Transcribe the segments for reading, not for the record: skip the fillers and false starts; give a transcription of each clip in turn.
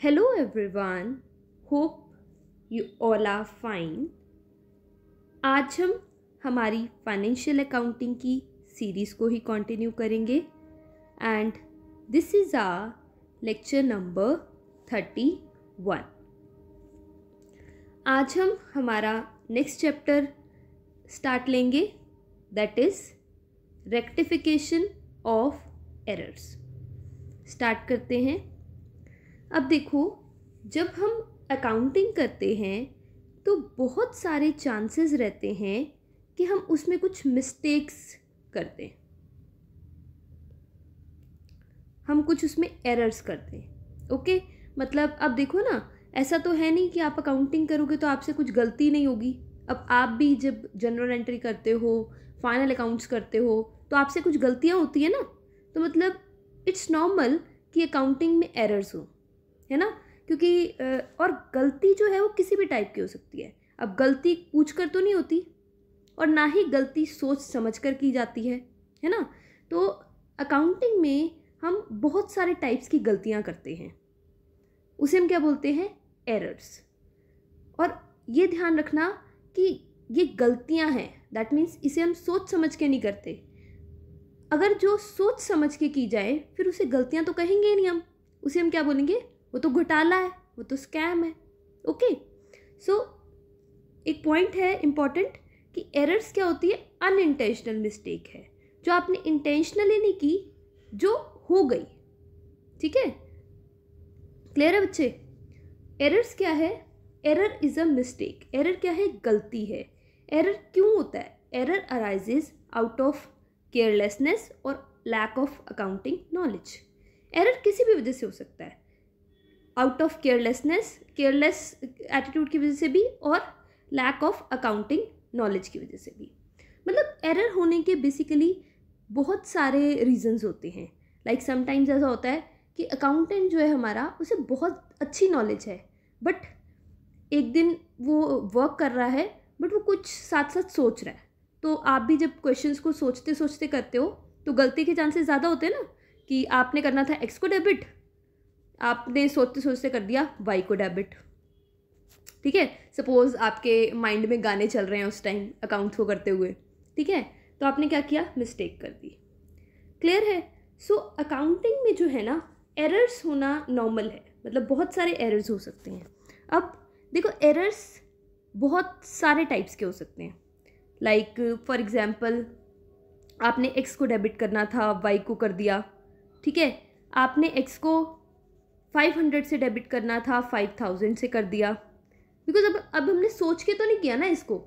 Hello everyone, hope you all are fine. आज हम हमारी फाइनेंशियल अकाउंटिंग की सीरीज़ को ही कंटिन्यू करेंगे and this is our lecture number 31. आज हम हमारा नेक्स्ट चैप्टर स्टार्ट लेंगे that is rectification of errors. Start करते हैं. अब देखो, जब हम अकाउंटिंग करते हैं तो बहुत सारे चांसेस रहते हैं कि हम उसमें कुछ मिस्टेक्स करते हैं, हम कुछ उसमें एरर्स करते हैं. ओके, मतलब अब देखो ना, ऐसा तो है नहीं कि आप अकाउंटिंग करोगे तो आपसे कुछ गलती नहीं होगी. अब आप भी जब जनरल एंट्री करते हो, फाइनल अकाउंट्स करते हो, तो आपसे कुछ गलतियां होती है ना. तो मतलब इट्स नॉर्मल कि अकाउंटिंग में एरर्स हो, है ना. क्योंकि और गलती जो है वो किसी भी टाइप की हो सकती है. अब गलती पूछ कर तो नहीं होती और ना ही गलती सोच समझ कर की जाती है ना. तो अकाउंटिंग में हम बहुत सारे टाइप्स की गलतियां करते हैं, उसे हम क्या बोलते हैं, एरर्स. और ये ध्यान रखना कि ये गलतियां हैं, दैट मीन्स इसे हम सोच समझ के नहीं करते. अगर जो सोच समझ के की जाए फिर उसे गलतियां तो कहेंगे ही नहीं हम, उसे हम क्या बोलेंगे, वो तो घोटाला है, वो तो स्कैम है. ओके, सो एक पॉइंट है इम्पॉर्टेंट कि एरर्स क्या होती है, अनइंटेंशनल मिस्टेक है, जो आपने इंटेंशनली नहीं की, जो हो गई. ठीक है, क्लियर है बच्चे. एरर्स क्या है, error is a mistake. Error क्या है, गलती है. एरर क्यों होता है, error arises out of carelessness और lack of accounting knowledge. Error किसी भी वजह से हो सकता है, out of carelessness, careless attitude की वजह से भी, और लैक ऑफ अकाउंटिंग नॉलेज की वजह से भी. मतलब एरर होने के बेसिकली बहुत सारे रीजंस होते हैं. लाइक समटाइम्स ऐसा होता है कि अकाउंटेंट जो है हमारा, उसे बहुत अच्छी नॉलेज है, बट एक दिन वो वर्क कर रहा है बट वो कुछ साथ साथ सोच रहा है. तो आप भी जब क्वेश्चंस को सोचते सोचते करते हो तो गलती के चांसेस ज़्यादा होते हैं ना. कि आपने करना था एक्स को डेबिट, आपने सोचते सोचते कर दिया वाई को डेबिट. ठीक है, सपोज आपके माइंड में गाने चल रहे हैं उस टाइम अकाउंट्स को करते हुए. ठीक है, तो आपने क्या किया, मिस्टेक कर दी. क्लियर है. सो अकाउंटिंग में जो है ना, एरर्स होना नॉर्मल है. मतलब बहुत सारे एरर्स हो सकते हैं. अब देखो, एरर्स बहुत सारे टाइप्स के हो सकते हैं. लाइक फॉर एग्जाम्पल, आपने एक्स को डेबिट करना था, वाई को कर दिया. ठीक है, आपने एक्स को 500 से डेबिट करना था, 5000 से कर दिया. बिकॉज अब हमने सोच के तो नहीं किया ना इसको,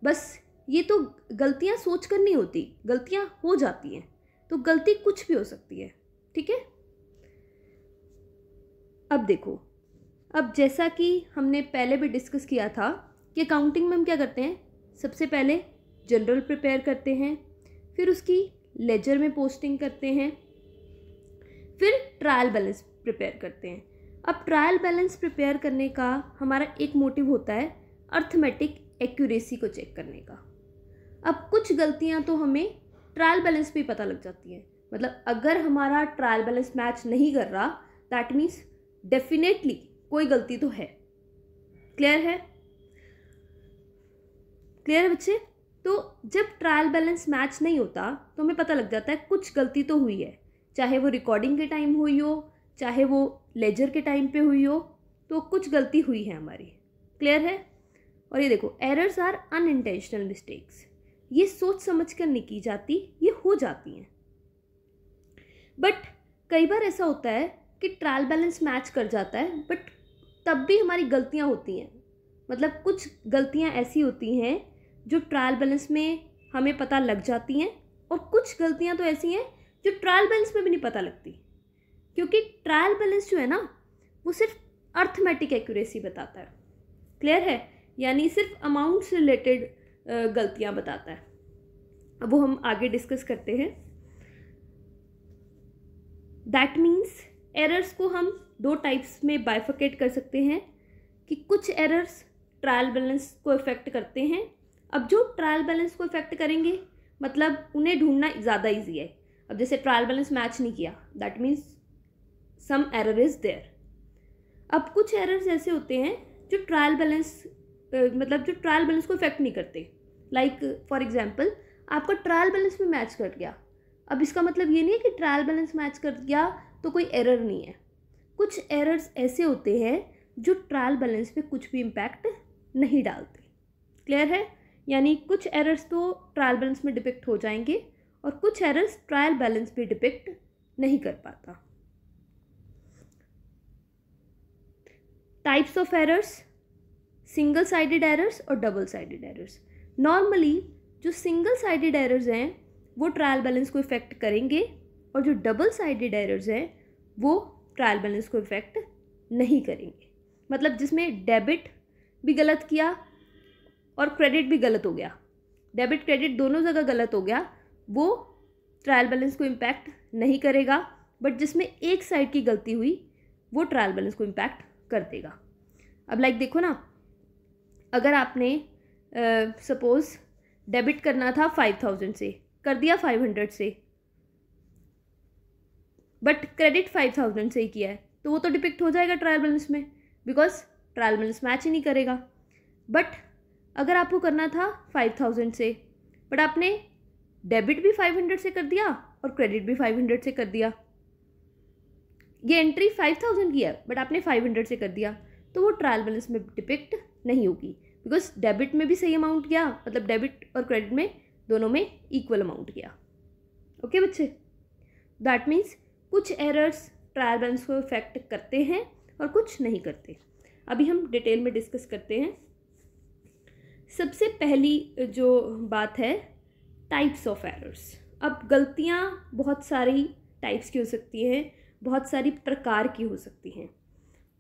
बस ये तो गलतियां सोच कर नहीं होती, गलतियां हो जाती हैं. तो गलती कुछ भी हो सकती है. ठीक है, अब देखो, अब जैसा कि हमने पहले भी डिस्कस किया था कि अकाउंटिंग में हम क्या करते हैं, सबसे पहले जनरल प्रिपेयर करते हैं, फिर उसकी लेजर में पोस्टिंग करते हैं, फिर ट्रायल बैलेंस प्रिपेयर करते हैं. अब ट्रायल बैलेंस प्रिपेयर करने का हमारा एक मोटिव होता है अर्थमेटिक एक्यूरेसी को चेक करने का. अब कुछ गलतियां तो हमें ट्रायल बैलेंस पे पता लग जाती हैं. मतलब अगर हमारा ट्रायल बैलेंस मैच नहीं कर रहा, दैट मीन्स डेफिनेटली कोई गलती तो है. क्लियर है, क्लियर है बच्चे. तो जब ट्रायल बैलेंस मैच नहीं होता तो हमें पता लग जाता है कुछ गलती तो हुई है, चाहे वो रिकॉर्डिंग के टाइम हुई हो, चाहे वो लेजर के टाइम पे हुई हो, तो कुछ गलती हुई है हमारी. क्लियर है. और ये देखो, एरर्स आर अनइंटेंशनल मिस्टेक्स. ये सोच समझ कर नहीं की जाती, ये हो जाती हैं. बट कई बार ऐसा होता है कि ट्रायल बैलेंस मैच कर जाता है, बट तब भी हमारी गलतियां होती हैं. मतलब कुछ गलतियां ऐसी होती हैं जो ट्रायल बैलेंस में हमें पता लग जाती हैं, और कुछ गलतियां तो ऐसी हैं जो ट्रायल बैलेंस में भी नहीं पता लगती. क्योंकि ट्रायल बैलेंस जो है ना, वो सिर्फ अर्थमेटिक एक्यूरेसी बताता है. क्लियर है, यानी सिर्फ अमाउंट से रिलेटेड गलतियां बताता है. अब वो हम आगे डिस्कस करते हैं. दैट मीन्स एरर्स को हम दो टाइप्स में बाइफर्केट कर सकते हैं कि कुछ एरर्स ट्रायल बैलेंस को इफेक्ट करते हैं. अब जो ट्रायल बैलेंस को इफेक्ट करेंगे, मतलब उन्हें ढूंढना ज़्यादा ईजी है. अब जैसे ट्रायल बैलेंस मैच नहीं किया, that means some error is there. अब कुछ एरर्स ऐसे होते हैं जो ट्रायल बैलेंस को इफेक्ट नहीं करते। लाइक फॉर एग्जांपल आपका ट्रायल बैलेंस में मैच कर गया। अब इसका मतलब ये नहीं है कि ट्रायल बैलेंस मैच कर गया तो कोई एरर नहीं है। कुछ एरर्स ऐसे होते हैं जो ट्रायल बैलेंस पे कुछ भी इम्पैक्ट नहीं डालते। क्लियर है? यानी कुछ एरर्स तो ट्रायल बैलेंस में डिपिक्ट हो जाएंगे और कुछ एरर्स ट्रायल बैलेंस पे डिपिक्ट नहीं कर पाता। Types of errors, single sided errors और डबल साइडेड एरर्स। नॉर्मली जो सिंगल साइडेड एरर्स हैं वो ट्रायल बैलेंस को इफेक्ट करेंगे और जो डबल साइडेड एरर्स हैं वो ट्रायल बैलेंस को इफेक्ट नहीं करेंगे। मतलब जिसमें डेबिट भी गलत किया और क्रेडिट भी गलत हो गया, डेबिट क्रेडिट दोनों जगह गलत हो गया, वो ट्रायल बैलेंस को इम्पैक्ट नहीं करेगा। बट जिसमें एक साइड की गलती हुई वो ट्रायल बैलेंस को इम्पैक्ट कर देगा। अब लाइक देखो ना, अगर आपने सपोज डेबिट करना था 5000 से, कर दिया 500 से, बट क्रेडिट 5000 से ही किया है, तो वो तो डिपिक्ट हो जाएगा ट्रायल बैलेंस में, बिकॉज ट्रायल बैलेंस मैच ही नहीं करेगा। बट अगर आपको करना था 5000 से, बट आपने डेबिट भी 500 से कर दिया और क्रेडिट भी 500 से कर दिया, ये एंट्री 5000 की है बट आपने 500 से कर दिया, तो वो ट्रायल बैलेंस में डिपिक्ट नहीं होगी, बिकॉज डेबिट में भी सही अमाउंट गया, मतलब डेबिट और क्रेडिट में दोनों में इक्वल अमाउंट गया। ओके बच्चे, दैट मीन्स कुछ एरर्स ट्रायल बैलेंस को इफेक्ट करते हैं और कुछ नहीं करते। अभी हम डिटेल में डिस्कस करते हैं। सबसे पहली जो बात है टाइप्स ऑफ एरर्स। अब गलतियाँ बहुत सारी टाइप्स की हो सकती हैं, बहुत सारी प्रकार की हो सकती हैं,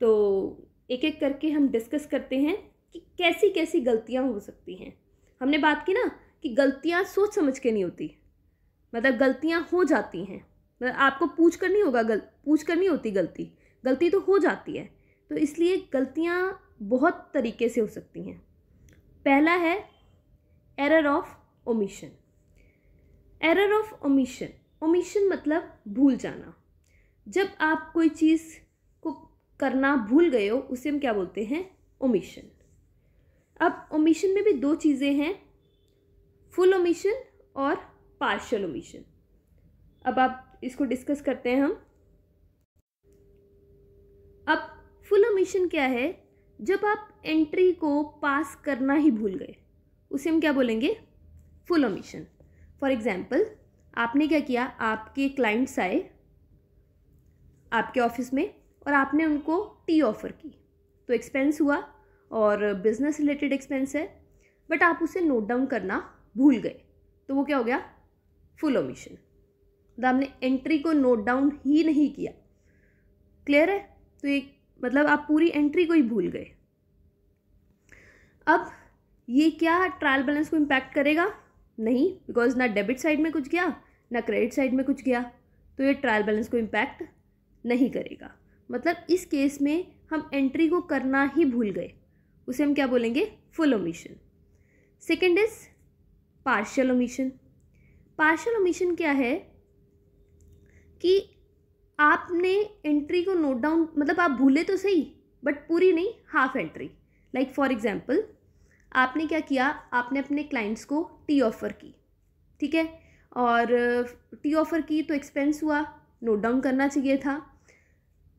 तो एक एक करके हम डिस्कस करते हैं कि कैसी कैसी गलतियाँ हो सकती हैं। हमने बात की ना कि गलतियाँ सोच समझ के नहीं होती, मतलब गलतियाँ हो जाती हैं, मतलब आपको पूछ कर नहीं होगा, पूछ कर नहीं होती गलती तो हो जाती है। तो इसलिए गलतियाँ बहुत तरीके से हो सकती हैं। पहला है error of omission. Error of omission, omission मतलब भूल जाना। जब आप कोई चीज़ को करना भूल गए हो उसे हम क्या बोलते हैं? ओमिशन। अब ओमिशन में भी दो चीज़ें हैं, फुल ओमिशन और पार्शियल ओमिशन। अब आप इसको डिस्कस करते हैं हम। अब फुल ओमिशन क्या है? जब आप एंट्री को पास करना ही भूल गए उसे हम क्या बोलेंगे? Full omission. फॉर एग्जाम्पल, आपने क्या किया, आपके क्लाइंट्स आए आपके ऑफिस में और आपने उनको टी ऑफ़र की, तो एक्सपेंस हुआ और बिजनेस रिलेटेड एक्सपेंस है, बट आप उसे नोट डाउन करना भूल गए, तो वो क्या हो गया? Full omission. तो आपने एंट्री को नोट डाउन ही नहीं किया। क्लियर है? तो ये मतलब आप पूरी एंट्री को ही भूल गए। अब ये क्या ट्रायल बैलेंस को इम्पैक्ट करेगा? नहीं, बिकॉज ना डेबिट साइड में कुछ गया ना क्रेडिट साइड में कुछ गया, तो ये ट्रायल बैलेंस को इम्पैक्ट नहीं करेगा। मतलब इस केस में हम एंट्री को करना ही भूल गए, उसे हम क्या बोलेंगे? Full omission. Second is partial omission. Partial omission क्या है कि आपने एंट्री को नोट डाउन, मतलब आप भूले तो सही बट पूरी नहीं, half entry. Like for example, आपने क्या किया, आपने अपने क्लाइंट्स को टी ऑफ़र की, ठीक है, और टी ऑफ़र की तो एक्सपेंस हुआ, नोट डाउन करना चाहिए था,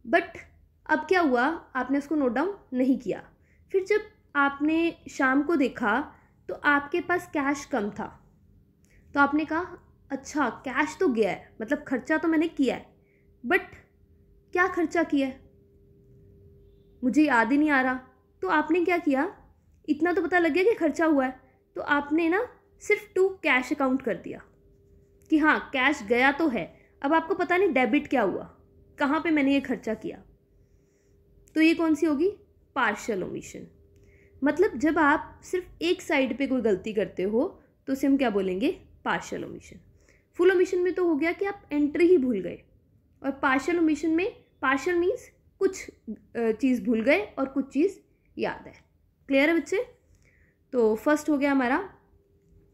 बट अब क्या हुआ, आपने उसको नोट डाउन नहीं किया। फिर जब आपने शाम को देखा तो आपके पास कैश कम था, तो आपने कहा अच्छा कैश तो गया है, मतलब खर्चा तो मैंने किया है, बट क्या खर्चा किया है मुझे याद ही नहीं आ रहा। तो आपने क्या किया, इतना तो पता लग गया कि खर्चा हुआ है, तो आपने ना सिर्फ टू कैश अकाउंट कर दिया कि हाँ कैश गया तो है, अब आपको पता नहीं डेबिट क्या हुआ, कहाँ पे मैंने ये खर्चा किया। तो ये कौन सी होगी? Partial omission. मतलब जब आप सिर्फ एक साइड पे कोई गलती करते हो तो उसे हम क्या बोलेंगे? Partial omission. फुल ओमिशन में तो हो गया कि आप एंट्री ही भूल गए, और पार्शियल ओमिशन में पार्शियल मीन्स कुछ चीज़ भूल गए और कुछ चीज़ याद है। क्लियर है बच्चे? तो फर्स्ट हो गया हमारा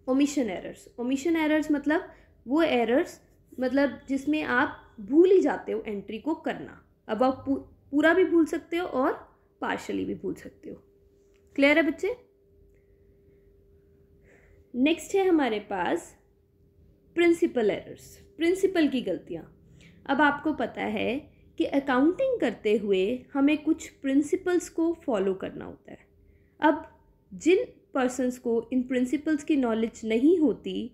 ओमिशन एरर्स। ओमिशन एरर्स मतलब वो एरर्स मतलब जिसमें आप भूल ही जाते हो एंट्री को करना। अब आप पूरा भी भूल सकते हो और पार्शली भी भूल सकते हो। क्लियर है बच्चे? नेक्स्ट है हमारे पास प्रिंसिपल एरर्स, प्रिंसिपल की गलतियाँ। अब आपको पता है कि अकाउंटिंग करते हुए हमें कुछ प्रिंसिपल्स को फॉलो करना होता है। अब जिन पर्सन्स को इन प्रिंसिपल्स की नॉलेज नहीं होती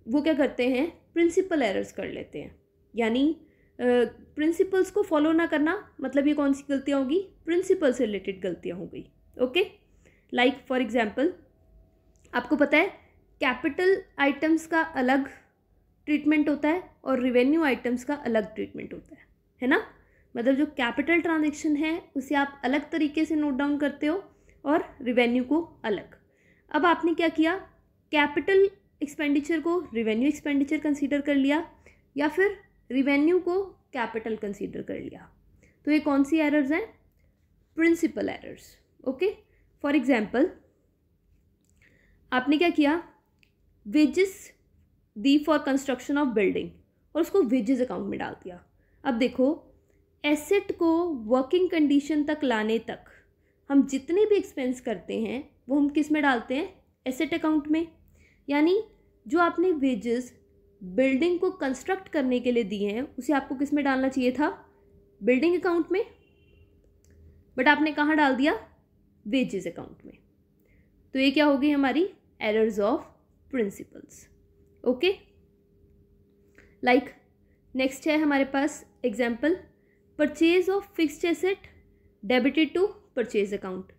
वो क्या करते हैं, प्रिंसिपल एरर्स कर लेते हैं। यानी प्रिंसिपल्स को फॉलो ना करना, मतलब ये कौन सी गलतियाँ होगी, प्रिंसिपल से रिलेटेड गलतियाँ हो गई। ओके, लाइक फॉर एग्जांपल आपको पता है कैपिटल आइटम्स का अलग ट्रीटमेंट होता है और रिवेन्यू आइटम्स का अलग ट्रीटमेंट होता है ना। मतलब जो कैपिटल ट्रांजैक्शन है उसे आप अलग तरीके से नोट डाउन करते हो और रिवेन्यू को अलग। अब आपने क्या किया, कैपिटल एक्सपेंडिचर को रिवेन्यू एक्सपेंडिचर कंसीडर कर लिया या फिर रिवेन्यू को कैपिटल कंसीडर कर लिया। तो ये कौन सी एरर्स हैं, principle errors. Okay, for example आपने क्या किया, वेजेस दी फॉर कंस्ट्रक्शन ऑफ बिल्डिंग और उसको वेजेस अकाउंट में डाल दिया। अब देखो एसेट को वर्किंग कंडीशन तक लाने तक हम जितने भी एक्सपेंस करते हैं वो हम किस में डालते हैं, एसेट अकाउंट में। यानी जो आपने वेजेस बिल्डिंग को कंस्ट्रक्ट करने के लिए दिए हैं उसे आपको किस में डालना चाहिए था, बिल्डिंग अकाउंट में, बट आपने कहाँ डाल दिया, वेजेस अकाउंट में। तो ये क्या हो गई हमारी errors of principles. Okay, like next है हमारे पास example, purchase of fixed asset debited to purchase account.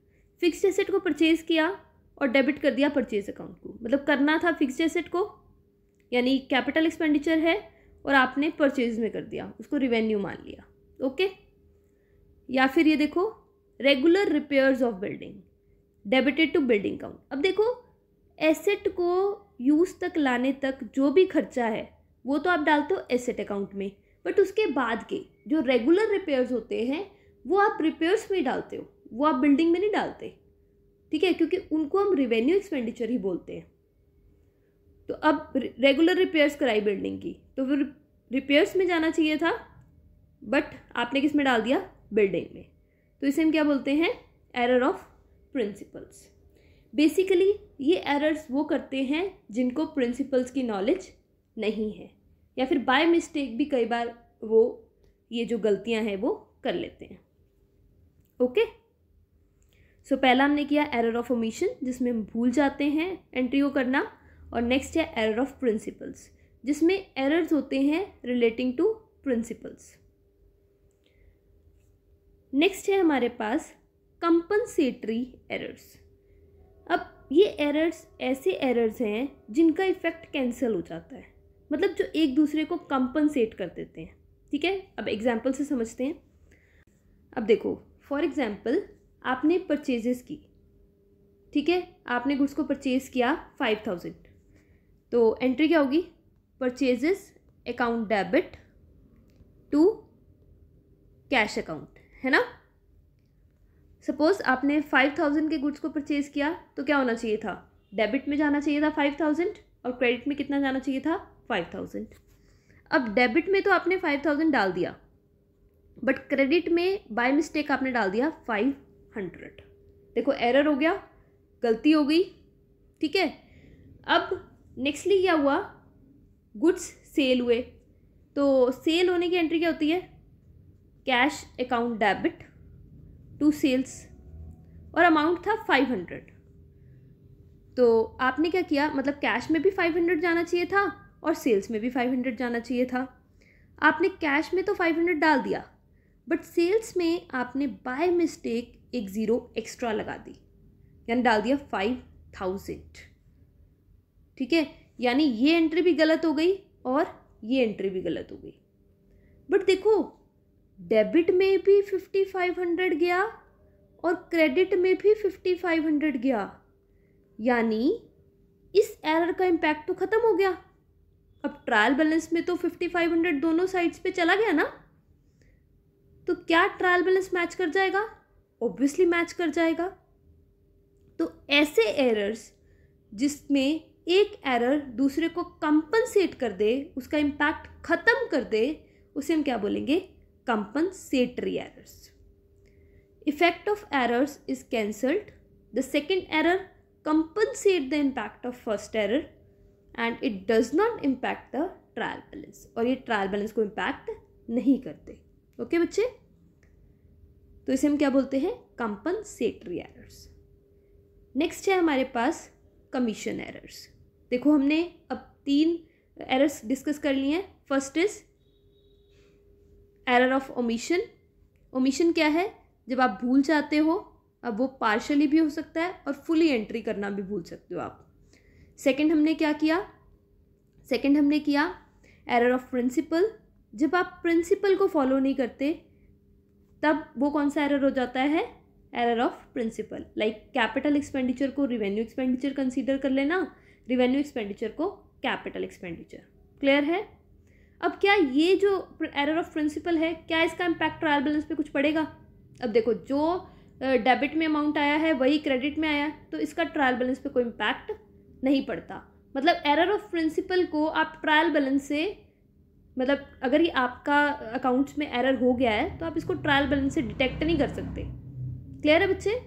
Fixed asset को परचेज किया और डेबिट कर दिया परचेज अकाउंट को। मतलब करना था फिक्स्ड एसेट को, यानी कैपिटल एक्सपेंडिचर है और आपने परचेज में कर दिया, उसको रिवेन्यू मान लिया। ओके, या फिर ये देखो regular repairs of building debited to building account. अब देखो एसेट को यूज़ तक लाने तक जो भी खर्चा है वो तो आप डालते हो एसेट अकाउंट में, बट उसके बाद के जो रेगुलर रिपेयर्स होते हैं वो आप रिपेयर्स में डालते हो, वो आप बिल्डिंग में नहीं डालते। ठीक है, क्योंकि उनको हम रिवेन्यू एक्सपेंडिचर ही बोलते हैं। तो अब रेगुलर रिपेयर्स कराई बिल्डिंग की तो फिर रिपेयर्स में जाना चाहिए था, बट आपने किस में डाल दिया, बिल्डिंग में। तो इसे हम क्या बोलते हैं, एरर ऑफ प्रिंसिपल्स। बेसिकली ये एरर्स वो करते हैं जिनको प्रिंसिपल्स की नॉलेज नहीं है, या फिर बाय मिस्टेक भी कई बार वो ये जो गलतियां हैं वो कर लेते हैं। ओके, सो पहला हमने किया एरर ऑफ ओमिशन जिसमें हम भूल जाते हैं एंट्री को करना, और नेक्स्ट है एरर ऑफ प्रिंसिपल्स जिसमें एरर्स होते हैं रिलेटिंग टू प्रिंसिपल्स। नेक्स्ट है हमारे पास कंपनसेटरी एरर्स। अब ये एरर्स ऐसे एरर्स हैं जिनका इफेक्ट कैंसिल हो जाता है, मतलब जो एक दूसरे को कंपनसेट कर देते हैं। ठीक है, अब एग्जाम्पल से समझते हैं। अब देखो फॉर एग्जाम्पल आपने परचेजेस की, ठीक है, आपने गुड्स को परचेज किया 5000, तो एंट्री क्या होगी, purchases account debit to cash account, है ना। सपोज आपने 5000 के गुड्स को परचेज किया तो क्या होना चाहिए था, डेबिट में जाना चाहिए था 5000 और क्रेडिट में कितना जाना चाहिए था, 5000। अब डेबिट में तो आपने 5000 डाल दिया, बट क्रेडिट में बाय मिस्टेक आपने डाल दिया 500। देखो एरर हो गया, गलती हो गई। ठीक है, अब नेक्स्टली क्या हुआ, गुड्स सेल हुए, तो सेल होने की एंट्री क्या होती है, cash account debit to sales, और अमाउंट था 500। तो आपने क्या किया, मतलब कैश में भी 500 जाना चाहिए था और सेल्स में भी 500 जाना चाहिए था। आपने कैश में तो 500 डाल दिया, बट सेल्स में आपने बाय मिस्टेक एक ज़ीरो एक्स्ट्रा लगा दी, यानी डाल दिया 5000। ठीक है, यानी ये एंट्री भी गलत हो गई और ये एंट्री भी गलत हो गई। बट देखो डेबिट में भी 5500 गया और क्रेडिट में भी 5500 गया, यानी इस एरर का इम्पैक्ट तो ख़त्म हो गया। अब ट्रायल बैलेंस में तो 5500 दोनों साइड्स पे चला गया ना, तो क्या ट्रायल बैलेंस मैच कर जाएगा, ऑब्वियसली मैच कर जाएगा। तो ऐसे एरर्स जिसमें एक एरर दूसरे को कंपनसेट कर दे, उसका इम्पैक्ट ख़त्म कर दे, उसे हम क्या बोलेंगे, compensatory errors. Effect of errors is cancelled, the second error compensate the impact of first error and it does not impact the trial balance, और ये ट्रायल बैलेंस को इम्पैक्ट नहीं करते। ओके बच्चे, तो इसे हम क्या बोलते हैं, कंपनसेटरी एरर्स। नेक्स्ट है हमारे पास कमीशन एरर्स। देखो हमने अब 3 एरर्स डिस्कस कर लिए हैं। First is error of omission. Omission क्या है, जब आप भूल जाते हो, अब वो पार्शली भी हो सकता है और फुली एंट्री करना भी भूल सकते हो आप। सेकंड हमने क्या किया, सेकंड हमने किया एरर ऑफ प्रिंसिपल। जब आप प्रिंसिपल को फॉलो नहीं करते तब वो कौन सा एरर हो जाता है, error of principle. Like capital expenditure को रिवेन्यू एक्सपेंडिचर कंसीडर कर लेना, रिवेन्यू एक्सपेंडिचर को कैपिटल एक्सपेंडिचर। क्लियर है। अब क्या ये जो एरर ऑफ प्रिंसिपल है, क्या इसका इम्पैक्ट ट्रायल बैलेंस पे कुछ पड़ेगा? अब देखो, जो डेबिट में अमाउंट आया है वही क्रेडिट में आया है, तो इसका ट्रायल बैलेंस पे कोई इम्पैक्ट नहीं पड़ता। मतलब एरर ऑफ प्रिंसिपल को आप ट्रायल बैलेंस से, मतलब अगर ये आपका अकाउंट्स में एरर हो गया है तो आप इसको ट्रायल बैलेंस से डिटेक्ट नहीं कर सकते। क्लियर है बच्चे।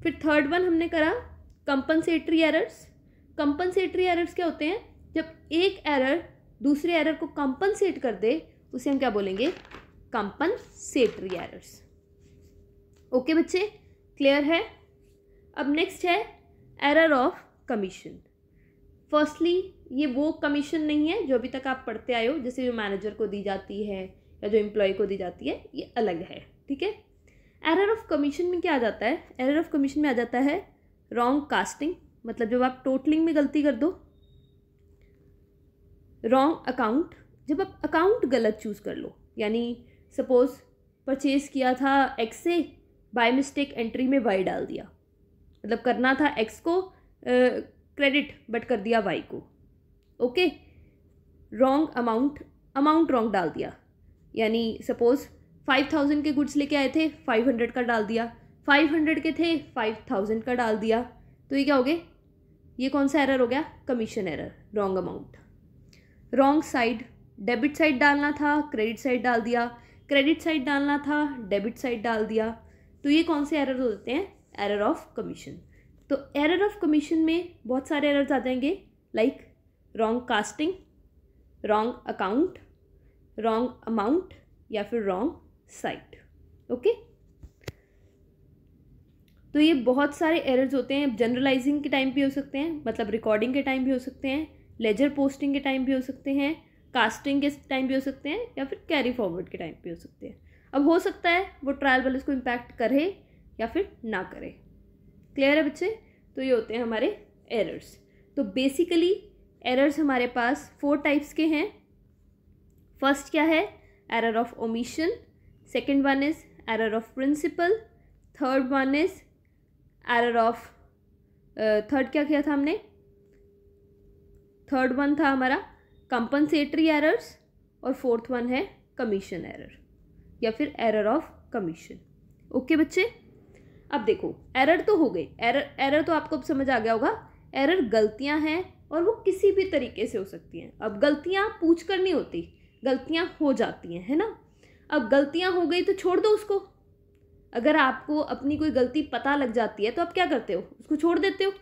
फिर थर्ड वन हमने करा कंपनसेटरी एरर्स। कंपनसेटरी एरर्स क्या होते हैं, जब एक एरर दूसरे एरर को कंपनसेट कर दे उसे हम क्या बोलेंगे, कंपनसेटरी एरर्स। ओके बच्चे, क्लियर है। अब नेक्स्ट है एरर ऑफ कमीशन। फर्स्टली ये वो कमीशन नहीं है जो अभी तक आप पढ़ते आए हो, जैसे जो मैनेजर को दी जाती है या जो एम्प्लॉय को दी जाती है, ये अलग है। ठीक है। एरर ऑफ कमीशन में क्या आ जाता है, एरर ऑफ कमीशन में आ जाता है रॉन्ग कास्टिंग। मतलब जब आप टोटलिंग में गलती कर दो। रॉन्ग अकाउंट, जब आप अकाउंट गलत चूज़ कर लो, यानी सपोज परचेज किया था एक्स से, बाय मिस्टेक एंट्री में वाई डाल दिया। मतलब करना था एक्स को क्रेडिट बट कर दिया वाई को। Okay. Wrong amount, amount wrong डाल दिया, यानी सपोज 5000 के गुड्स लेके आए थे, 500 का डाल दिया। 500 के थे, 5000 का डाल दिया। तो ये क्या हो गया, ये कौन सा एरर हो गया, commission error, wrong amount. Wrong side, debit side डालना था, क्रेडिट साइड डाल दिया। क्रेडिट साइड डालना था, डेबिट साइड डाल दिया। तो ये कौन से एरर होते हैं, एरर ऑफ कमीशन। तो एरर ऑफ कमीशन में बहुत सारे एरर्स आ जाएंगे, like wrong casting, wrong account, wrong amount या फिर रॉन्ग साइड। ओके। तो ये बहुत सारे एरर्स होते हैं। जनरलाइजिंग के टाइम भी हो सकते हैं, मतलब रिकॉर्डिंग के टाइम भी हो सकते हैं, लेजर पोस्टिंग के टाइम भी हो सकते हैं, कास्टिंग के टाइम भी हो सकते हैं, या फिर कैरी फॉरवर्ड के टाइम भी हो सकते हैं। अब हो सकता है वो ट्रायल बैलेंस को इम्पैक्ट करे या फिर ना करे। क्लियर है बच्चे। तो ये होते हैं हमारे एरर्स। तो बेसिकली एरर्स हमारे पास 4 टाइप्स के हैं। फर्स्ट क्या है, error of omission. Second one is error of principle. Third one is error of, third क्या किया था हमने, थर्ड वन था हमारा कंपनसेटरी एरर्स, और फोर्थ वन है कमीशन एरर या फिर एरर ऑफ कमीशन। ओके बच्चे। अब देखो, एरर तो हो गई, एरर तो आपको अब समझ आ गया होगा। एरर गलतियां हैं और वो किसी भी तरीके से हो सकती हैं। अब गलतियां पूछ कर नहीं होती, गलतियां हो जाती हैं, है ना। अब गलतियां हो गई तो छोड़ दो उसको। अगर आपको अपनी कोई गलती पता लग जाती है तो आप क्या करते हो, उसको छोड़ देते हो।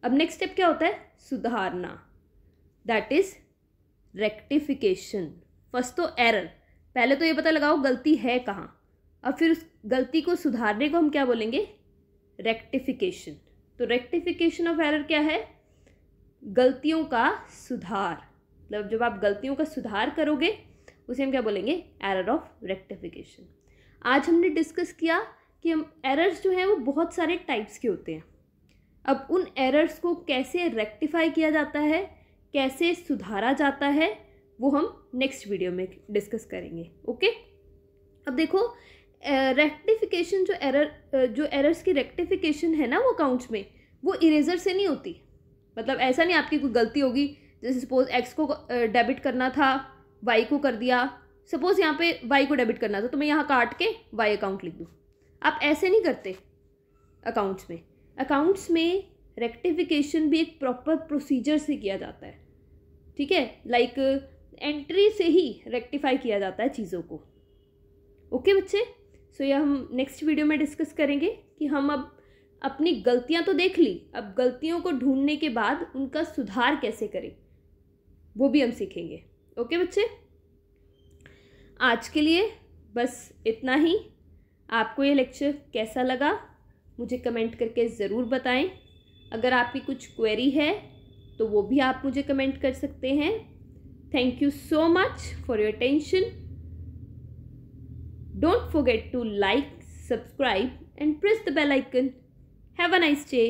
अब नेक्स्ट स्टेप क्या होता है, सुधारना, दैट इज रेक्टिफिकेशन। फर्स्ट तो एरर, पहले तो ये पता लगाओ गलती है कहाँ, अब फिर उस गलती को सुधारने को हम क्या बोलेंगे, रेक्टिफिकेशन। तो रेक्टिफिकेशन ऑफ एरर क्या है, गलतियों का सुधार। मतलब जब आप गलतियों का सुधार करोगे उसे हम क्या बोलेंगे, एरर ऑफ रेक्टिफिकेशन। आज हमने डिस्कस किया कि हम एरर्स जो हैं वो बहुत सारे टाइप्स के होते हैं। अब उन एरर्स को कैसे रेक्टिफाई किया जाता है, कैसे सुधारा जाता है, वो हम नेक्स्ट वीडियो में डिस्कस करेंगे। ओके। अब देखो, रेक्टिफिकेशन जो एरर्स की रेक्टिफिकेशन है ना वो अकाउंट्स में, वो इरेजर से नहीं होती। मतलब ऐसा नहीं आपकी कोई गलती होगी, जैसे सपोज एक्स को डेबिट करना था, वाई को कर दिया। सपोज यहाँ पे वाई को डेबिट करना था तो मैं यहाँ काट के वाई अकाउंट लिख दूँ। आप ऐसे नहीं करते अकाउंट्स में। अकाउंट्स में रेक्टिफिकेशन भी एक प्रॉपर प्रोसीजर से किया जाता है। ठीक है, लाइक एंट्री से ही रेक्टिफाई किया जाता है चीज़ों को। ओके बच्चे। सो यह हम नेक्स्ट वीडियो में डिस्कस करेंगे कि हम अब अपनी गलतियां तो देख ली, अब गलतियों को ढूंढने के बाद उनका सुधार कैसे करें वो भी हम सीखेंगे। ओके बच्चे, आज के लिए बस इतना ही। आपको ये लेक्चर कैसा लगा मुझे कमेंट करके ज़रूर बताएं। अगर आपकी कुछ क्वेरी है तो वो भी आप मुझे कमेंट कर सकते हैं। Thank you so much for your attention. Don't forget to like, subscribe and press the bell icon. Have a nice day.